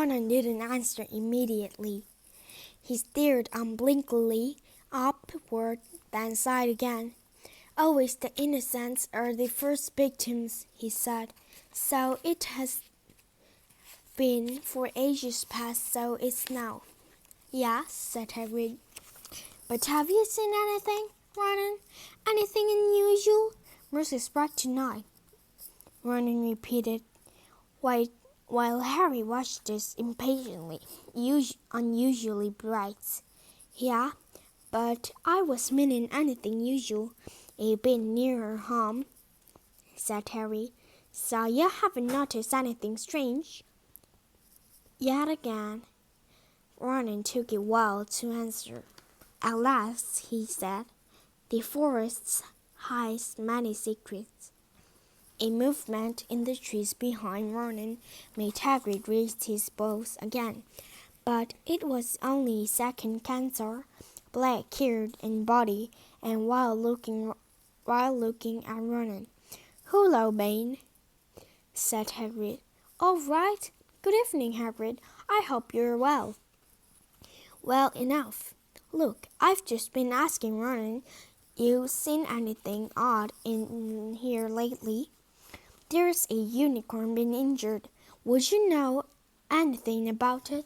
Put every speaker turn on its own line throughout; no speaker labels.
Ronan didn't answer immediately. He stared unblinkingly upward, then sighed again. Always the innocents are the first victims, he said. So it has been for ages past, so it's now. Yes, said Hagrid. But have you seen anything, Ronan? Anything unusual? Mercy's right tonight, Ronan repeated, while Harry watched this impatiently. Unusually bright. Yeah, but I was meaning anything usual, a bit nearer home, said Harry. So you haven't noticed anything strange? Yet again, Ronan took a while to answer. At last, he said, the forest hides many secrets. A movement in the trees behind Ronan made Hagrid raise his bows again, but it was only a second cancer, black-haired in body, and while looking at Ronan. "Hullo, Bane," said Hagrid. "All right. Good evening, Hagrid. I hope you're well." "Well enough. Look, I've just been asking Ronan, you seen anything odd in here lately? There's a unicorn been injured. Would you know anything about it?"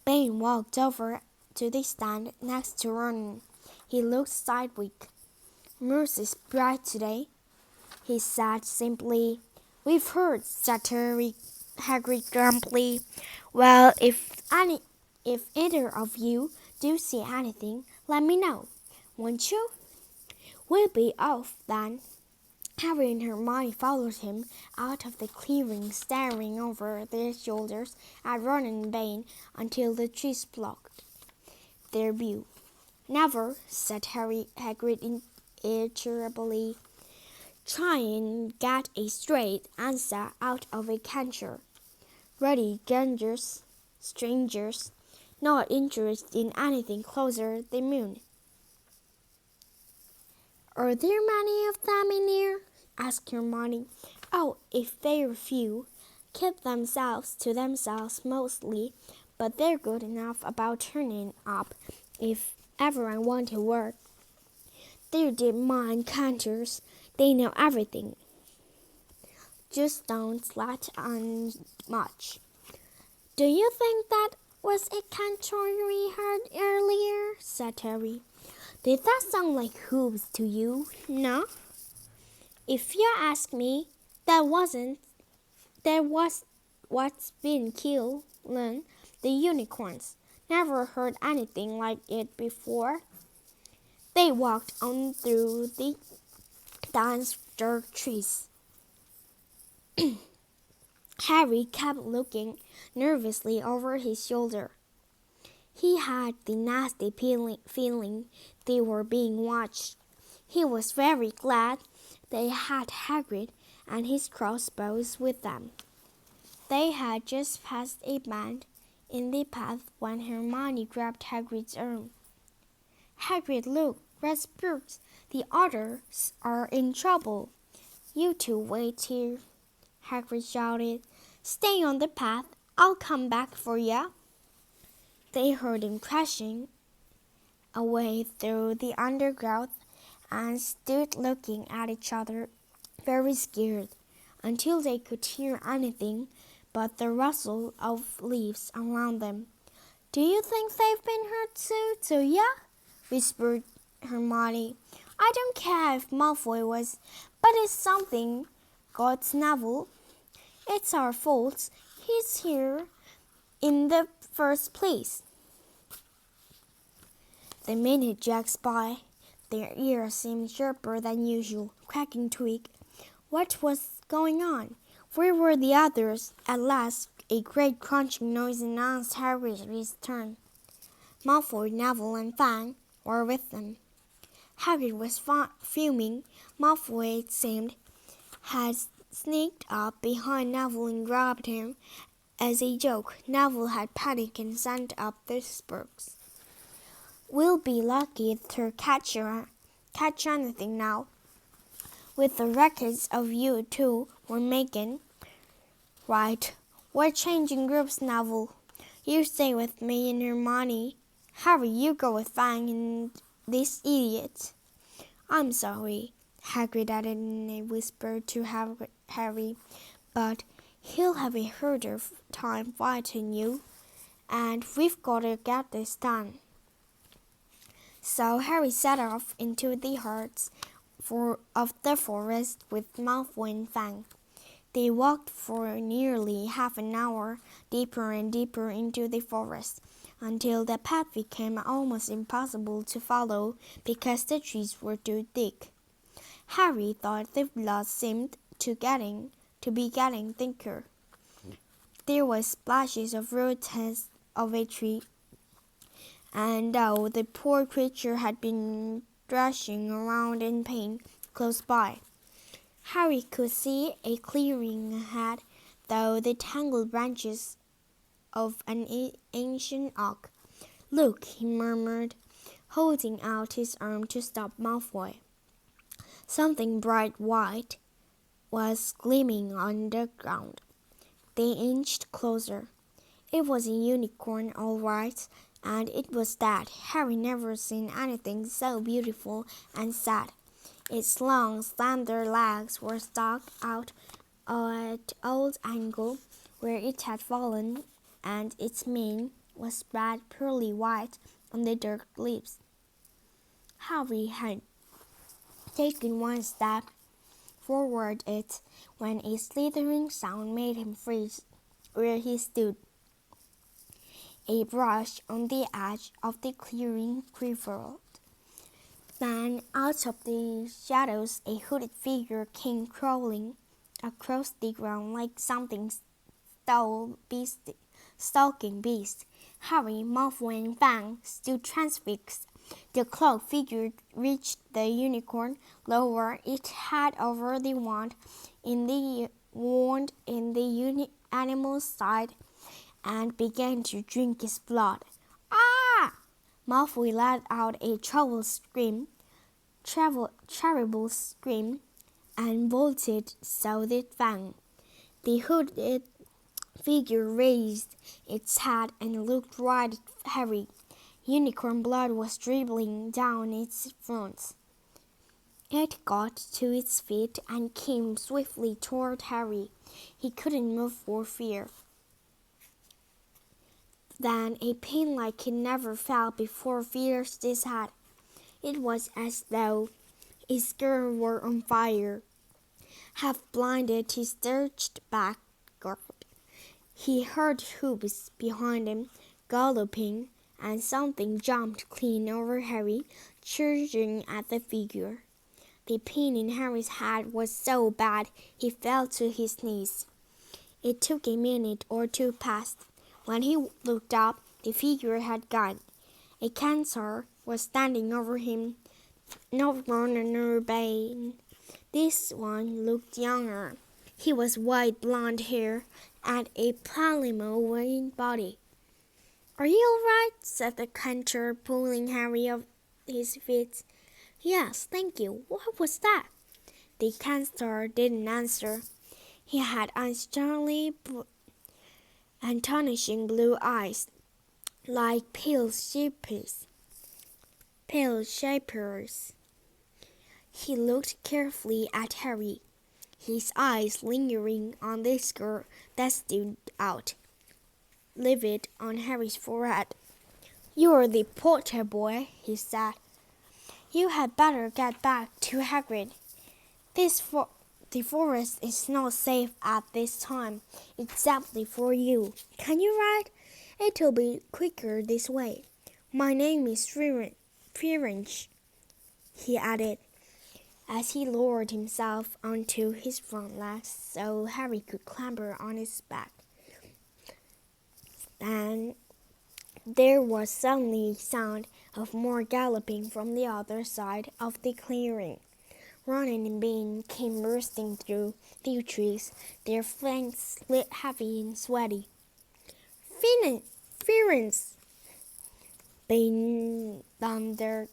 Bane walked over to the stand next to Ronan. He looked sideways. "Mercy's bright today," he said simply. "We've heard," said Hagrid grumpily. "Well, if either of you do see anything, let me know, won't you?" "We'll be off then." Harry and Hermione followed him out of the clearing, staring over their shoulders at Ron and Bane until the trees blocked their view. "Never," said Hagrid irritably. "Try and get a straight answer out of a cancer. Ruddy strangers, not interested in anything closer than the moon." "Are there many of them in here?" asked Hermione. "Oh, a fair few. Keep themselves to themselves mostly, but they're good enough about turning up if everyone wants to work. They don't mind cantors. They know everything. Just don't let on much." "Do you think that was a cantor we heard earlier?" said Harry. "Did that sound like hooves to you? No? If you ask me, that was what's been killing the unicorns. Never heard anything like it before." They walked on through the dense dark trees. Harry kept looking nervously over his shoulder. He had the nasty feeling they were being watched. He was very glad they had Hagrid and his crossbows with them. They had just passed a bend in the path when Hermione grabbed Hagrid's arm. "Hagrid, look, red spirits! The others are in trouble." "You two wait here," Hagrid shouted. "Stay on the path. I'll come back for ya." They heard him crashing away through the undergrowth and stood looking at each other, very scared, until they could hear anything but the rustle of leaves around them. "Do you think they've been hurt too, do ya?" whispered Hermione. "I don't care if Malfoy was, but it's something God's Neville. It's our fault he's here in the first place." The minute jagged by. Their ears seemed sharper than usual, cracking twig. What was going on? Where were the others? At last, a great crunching noise announced Harry's return. Malfoy, Neville, and Fang were with them. Hagrid was fuming. Malfoy, it seemed, had sneaked up behind Neville and grabbed him as a joke. Neville had panicked and sent up the sparks. "We'll be lucky to catch anything now, with the records of you two we're making." "Right, we're changing groups, Neville," You stay with me and Hermione. Harry, you go with Fang and this idiot. I'm sorry, Hagrid added in a whisper to Harry, but he'll have a harder time fighting you, and we've got to get this done. So Harry set off into the heart of the forest with Malfoy and Fang. They walked for nearly half an hour, deeper and deeper into the forest, until the path became almost impossible to follow because the trees were too thick. Harry thought the blood seemed to be getting thicker. There were splashes of roots of a tree, and though the poor creature had been thrashing around in pain close by, Harry could see a clearing ahead through the tangled branches of an ancient oak. Look, he murmured, holding out his arm to stop Malfoy. Something bright white was gleaming on the ground. They inched closer. It was a unicorn, all right, and it was that. Harry never seen anything so beautiful and sad. Its long, slender legs were stuck out at old angle where it had fallen, and its mane was spread pearly white on the dark leaves. Harry had taken one step forward when a slithering sound made him freeze where he stood. A brush on the edge of the clearing quivered. Then, out of the shadows, a hooded figure came crawling across the ground like something stalking beast. Harry, Malfoy, and Fang stood transfixed. The cloaked figure reached the unicorn, lowered its head over the wound in the animal's side, and began to drink its blood. Ah! Malfoy let out a terrible scream, and bolted. So did Fang. The hooded figure raised its head and looked right at Harry. Unicorn blood was dribbling down its front. It got to its feet and came swiftly toward Harry. He couldn't move for fear. Then a pain like he never felt before pierced his head. It was as though his skull were on fire. Half blinded, he surged backward. He heard hoofs behind him, galloping, and something jumped clean over Harry, charging at the figure. The pain in Harry's head was so bad he fell to his knees. It took a minute or two past. When he looked up, the figure had gone. A cancer was standing over him, not worn nor bane. This one looked younger. He was white blonde hair and a palimo-white body. "Are you all right?" said the cancer, pulling Harry off his feet. "Yes, thank you. What was that?" The cancer didn't answer. He had astonishing blue eyes, like pale shapers. He looked carefully at Harry, his eyes lingering on the scar that stood out, livid on Harry's forehead. "You're the Potter boy," he said. "You had better get back to Hagrid. The forest is not safe at this time, exactly for you. Can you ride? It'll be quicker this way. My name is French," he added, as he lowered himself onto his front legs so Harry could clamber on his back. Then there was suddenly a sound of more galloping from the other side of the clearing. Ron and Bean came bursting through the trees, their flanks heavy and sweaty. "Fearance!" Bean thundered.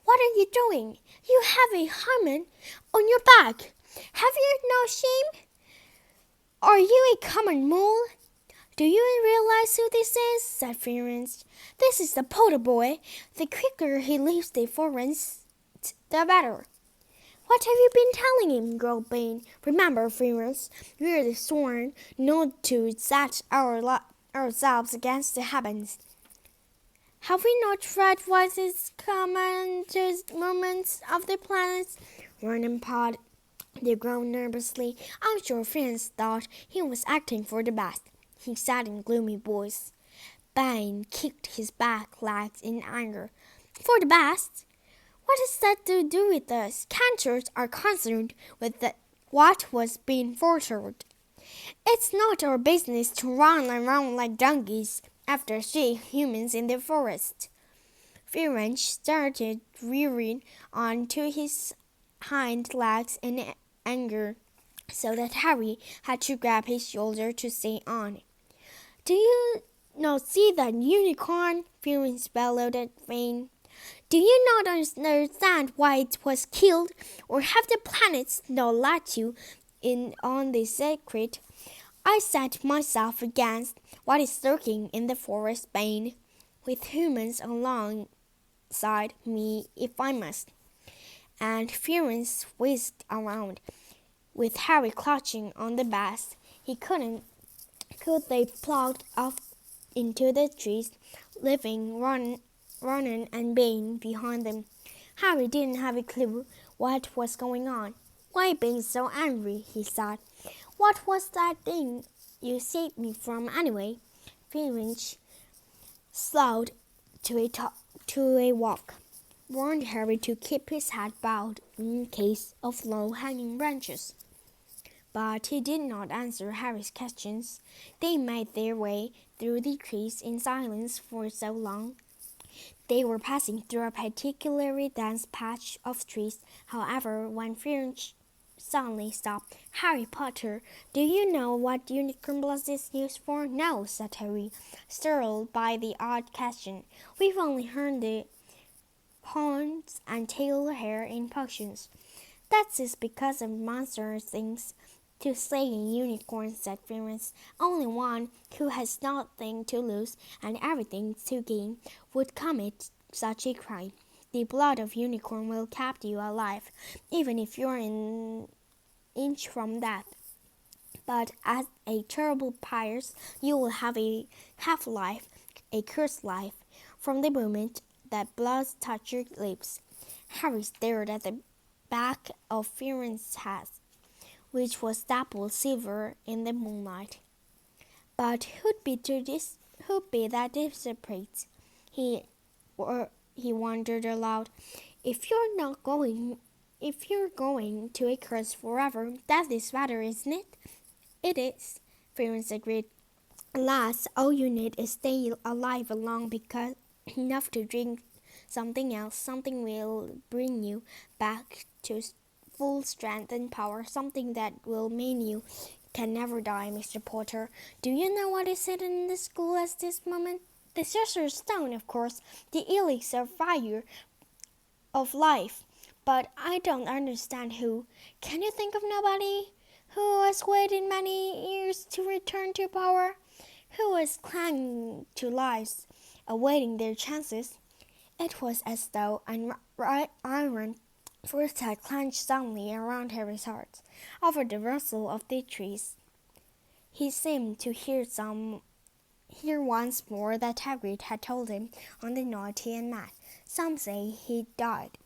"What are you doing? You have a human on your back. Have you no shame? Are you a common mole? "Do you realize who this is?" said Florence. "This is the Potter boy. The quicker he leaves the forest, the better." "What have you been telling him?" growled Bane. "Remember, Florence, we're the sworn not to set ourselves against the heavens. Have we not read voices commanders movements of the planets?" Vernon pawed the ground nervously. "I'm sure Florence thought he was acting for the best," he said in a gloomy voice. Bane kicked his back legs in anger. "For the best? What has that to do with us? Cantors are concerned with what was being foretold. It's not our business to run around like donkeys after stray humans in the forest." Firenze started rearing onto his hind legs in anger, so that Harry had to grab his shoulder to stay on. "Do you not see that unicorn?" Firenze bellowed at Vane. "Do you not understand why it was killed? Or have the planets not let you in on this secret? I set myself against what is lurking in the forest, Bane, with humans alongside me if I must." And Firenze whisked around, with Harry clutching on the best he could. They plugged off into the trees, leaving Ronan and Bane behind them. Harry didn't have a clue what was going on. "Why being so angry?" he said. "What was that thing you saved me from anyway?" Firenze slowed to a walk, warned Harry to keep his head bowed in case of low-hanging branches. But he did not answer Harry's questions. They made their way through the trees in silence for so long. They were passing through a particularly dense patch of trees, however, when Firenze suddenly stopped. "Harry Potter, do you know what unicorn blood is used for?" "No," said Harry, startled by the odd question. "We've only heard the horns and tail hair in potions." "That is because of monster things to slay a unicorn," said Firenze. "Only one who has nothing to lose and everything to gain would commit such a crime. The blood of unicorn will keep you alive, even if you're an inch from death. But as a terrible pirate, you will have a half-life, a cursed life, from the moment that blood touches your lips." Harry stared at the back of Firenze's head, which was dappled silver in the moonlight. "But who'd be that desperate?" He wondered aloud. If you're going to a curse forever, that is better, isn't it?" "It is," Firenze agreed. "Alas, all you need is stay alive long enough to drink something else. Something will bring you back to full strength and power. Something that will mean you can never die, Mr. Potter. Do you know what is hidden in the school at this moment?" "The Sorcerer's Stone, of course. The elixir fire of life. But I don't understand who. Can you think of nobody who has waited many years to return to power? Who has clung to lives, awaiting their chances?" It was as though an iron fist had clenched suddenly around Harry's heart. Over the rustle of the trees, he seemed to hear once more that Hagrid had told him on the night he had met. "Some say he died.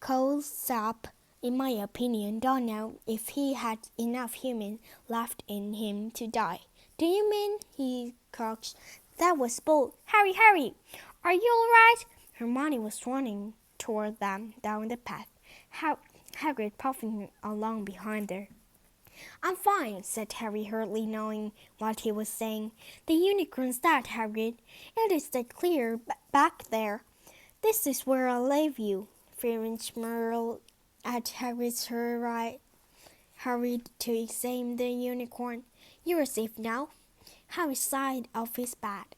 Cold sap, in my opinion. Don't know if he had enough human left in him to die." "Do you mean?" he coaxed. "That was bold. Harry, Harry! Are you all right?" Hermione was running toward them down the path, Hagrid puffing along behind her. "I'm fine," said Harry, hardly knowing what he was saying. "The unicorn's dead, Hagrid. It is that clear back there. This is where I'll leave you." Firenze murmured at Hagrid's right, hurried to examine the unicorn. "You are safe now." Harry sighed off his back.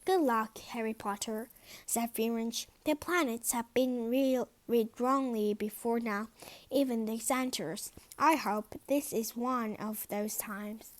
"Good luck, Harry Potter," said Firenze. "The planets have been read wrongly before now, even the centers. I hope this is one of those times."